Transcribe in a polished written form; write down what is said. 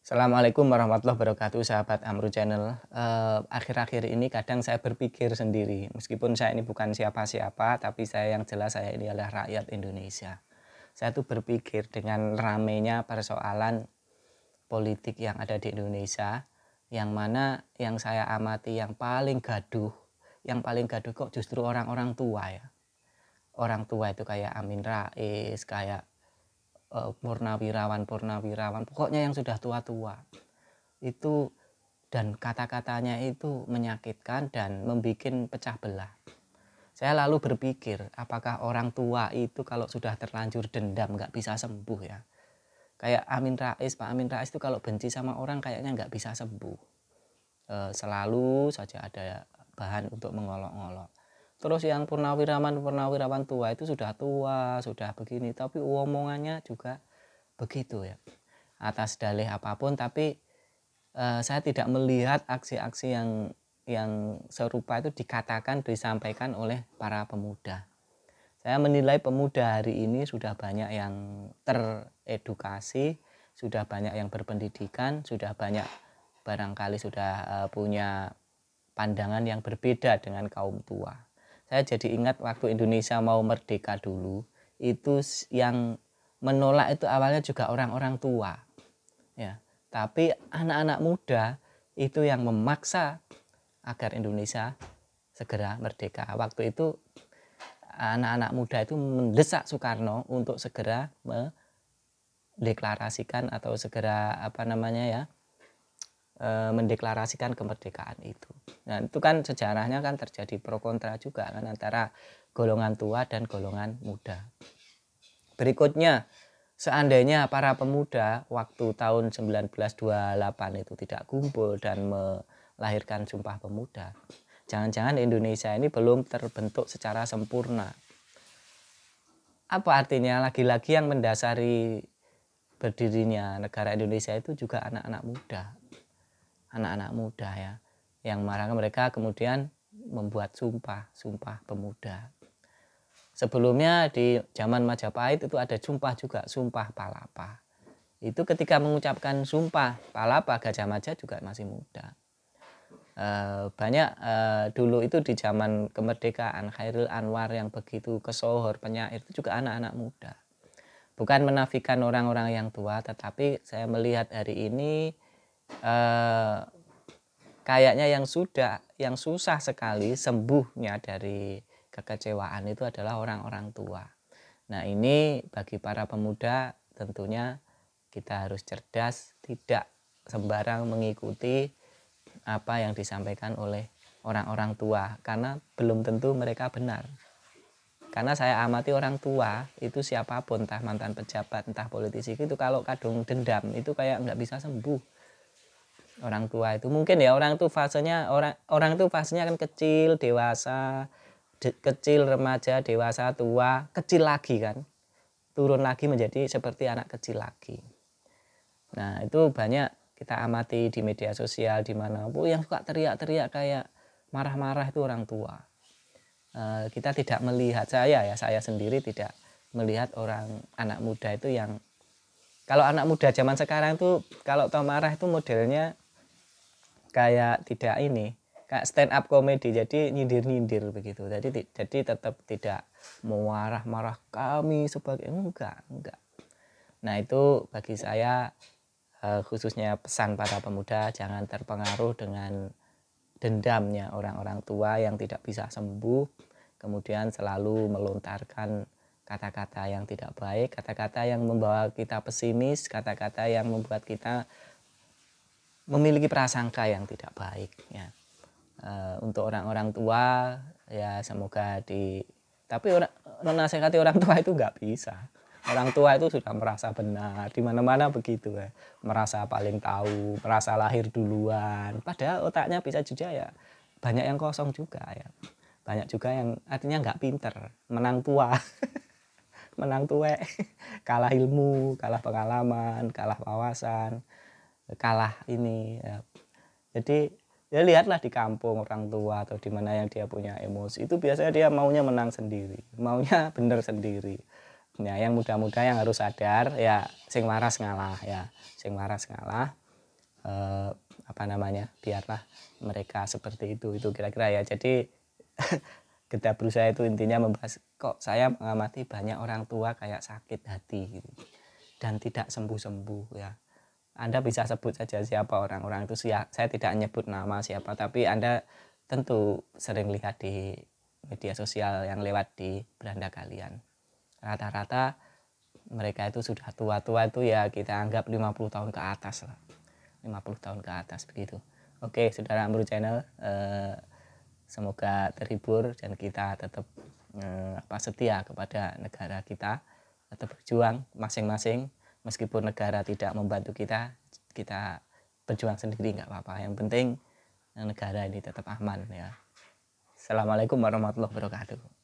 Assalamualaikum warahmatullahi wabarakatuh, sahabat Amru Channel. Akhir-akhir ini kadang saya berpikir sendiri, meskipun saya ini bukan siapa-siapa, tapi saya yang jelas saya ini adalah rakyat Indonesia. Saya tuh berpikir dengan ramainya persoalan politik yang ada di Indonesia, yang mana yang saya amati yang paling gaduh kok justru orang-orang tua ya. Orang tua itu kayak Amin Rais, kayak purnawirawan, pokoknya yang sudah tua-tua itu, dan kata-katanya itu menyakitkan dan membuat pecah belah. Saya lalu berpikir, apakah orang tua itu kalau sudah terlanjur dendam nggak bisa sembuh ya? Kayak Pak Amin Rais itu kalau benci sama orang kayaknya nggak bisa sembuh. Selalu saja ada bahan untuk mengolok-olok. Terus yang purnawirawan tua itu sudah tua, sudah begini, tapi omongannya juga begitu ya. Atas dalih apapun, tapi saya tidak melihat aksi-aksi yang serupa itu disampaikan oleh para pemuda. Saya menilai pemuda hari ini sudah banyak yang teredukasi, sudah banyak yang berpendidikan, sudah banyak barangkali sudah punya pandangan yang berbeda dengan kaum tua. Saya jadi ingat waktu Indonesia mau merdeka dulu, itu yang menolak itu awalnya juga orang-orang tua ya, tapi anak-anak muda itu yang memaksa agar Indonesia segera merdeka. Waktu itu anak-anak muda itu mendesak Soekarno untuk segera mendeklarasikan atau segera mendeklarasikan kemerdekaan itu. Nah, itu kan sejarahnya kan terjadi pro kontra juga kan antara golongan tua dan golongan muda. Berikutnya, seandainya para pemuda waktu tahun 1928 itu tidak kumpul dan melahirkan Sumpah Pemuda, jangan-jangan Indonesia ini belum terbentuk secara sempurna. Apa artinya? Lagi-lagi yang mendasari berdirinya negara Indonesia itu juga anak-anak muda ya, yang mereka kemudian membuat sumpah pemuda. Sebelumnya di zaman Majapahit itu ada sumpah juga, Sumpah Palapa. Itu ketika mengucapkan Sumpah Palapa, Gajah Mada juga masih muda. Banyak dulu itu di zaman kemerdekaan Chairil Anwar yang begitu kesohor penyair itu juga anak-anak muda. Bukan menafikan orang-orang yang tua, tetapi saya melihat hari ini kayaknya yang susah sekali sembuhnya dari kekecewaan itu adalah orang-orang tua. Nah, ini bagi para pemuda tentunya kita harus cerdas, tidak sembarang mengikuti apa yang disampaikan oleh orang-orang tua, karena belum tentu mereka benar. Karena saya amati orang tua itu siapapun, entah mantan pejabat, entah politisi, itu kalau kadung dendam itu kayak nggak bisa sembuh. Orang tua itu mungkin ya, orang itu fasenya kan kecil, dewasa, kecil, remaja, dewasa, tua, kecil lagi kan, turun lagi menjadi seperti anak kecil lagi. Nah, itu banyak kita amati di media sosial dimanapun yang suka teriak-teriak kayak marah-marah itu orang tua. Kita tidak melihat, saya sendiri tidak melihat anak muda itu yang, kalau anak muda zaman sekarang tuh kalau tau marah itu modelnya kayak tidak kayak stand up komedi, jadi nyindir-nyindir begitu. Jadi tetap tidak mau marah-marah kami sebagai enggak. Nah, itu bagi saya khususnya pesan pada pemuda, jangan terpengaruh dengan dendamnya orang-orang tua yang tidak bisa sembuh, kemudian selalu melontarkan kata-kata yang tidak baik, kata-kata yang membawa kita pesimis, kata-kata yang membuat kita memiliki prasangka yang tidak baik ya. Untuk orang-orang tua ya, semoga tapi menasehati orang tua itu nggak bisa. Orang tua itu sudah merasa benar, di mana-mana begitu ya, merasa paling tahu, merasa lahir duluan, padahal otaknya bisa juga ya banyak yang kosong juga ya, banyak juga yang artinya nggak pinter, menang tua menang tuwek, kalah ilmu, kalah pengalaman, kalah wawasan, kalah ini ya. Jadi ya lihatlah di kampung orang tua atau di mana yang dia punya emosi itu biasanya dia maunya menang sendiri, maunya bener sendiri. Ya, yang muda-muda yang harus sadar ya, sing waras ngalah ya, sing waras ngalah. apa namanya, biarlah mereka seperti itu kira-kira ya. Jadi kita berusaha itu intinya membahas, kok saya mengamati banyak orang tua kayak sakit hati gitu, dan tidak sembuh-sembuh ya. Anda bisa sebut saja siapa orang-orang itu, saya tidak menyebut nama siapa, tapi Anda tentu sering lihat di media sosial yang lewat di beranda kalian. Rata-rata mereka itu sudah tua-tua itu ya kita anggap 50 tahun ke atas lah. 50 tahun ke atas begitu. Oke, Saudara Amru Channel, semoga terhibur dan kita tetap setia kepada negara kita, tetap berjuang masing-masing. Meskipun negara tidak membantu kita, kita berjuang sendiri nggak apa-apa. Yang penting negara ini tetap aman ya. Assalamualaikum warahmatullahi wabarakatuh.